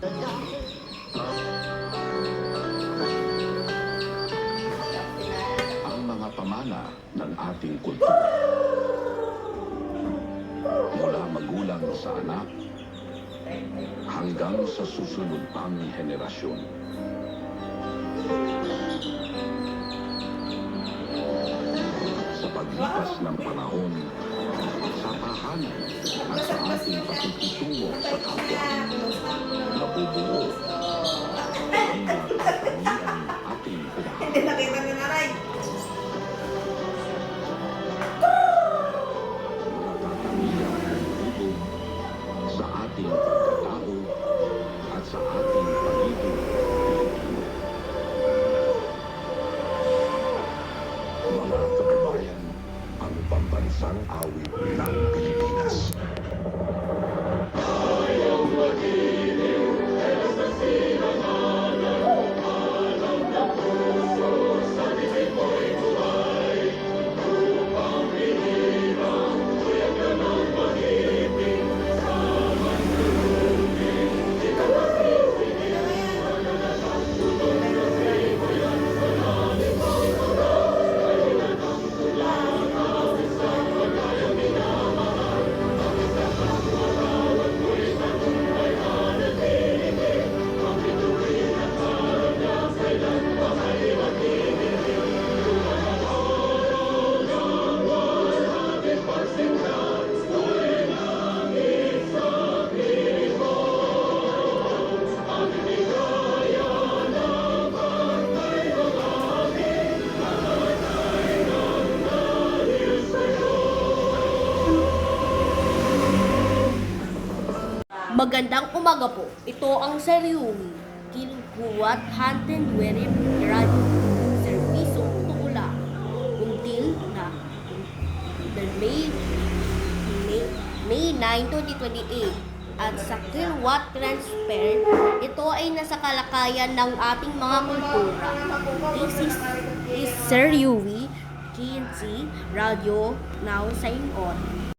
Ang mga pamana ng ating kultura. Mula magulang sa anak hanggang sa susunod pang henerasyon. Sa paglipas ng panahon, sa tahanan at sa ating pakikitungo sa kapwa, nabubuo ang mga katangian ating Hindi nakita ni nanay. sa ating pagkatao at sa ating paligid. Mga kababayan, ang pambansang awit ng Pilipinas. Magandang umaga po. Ito ang Seryumi. Kinukuwat Hanten Werip Radio. Servisyo Tukula. Until na May 9, 2028. At sa Kilowatt Transfer, ito ay nasa kalakayan ng ating mga kultura. This is Seryumi, KNC Radio, now sign on.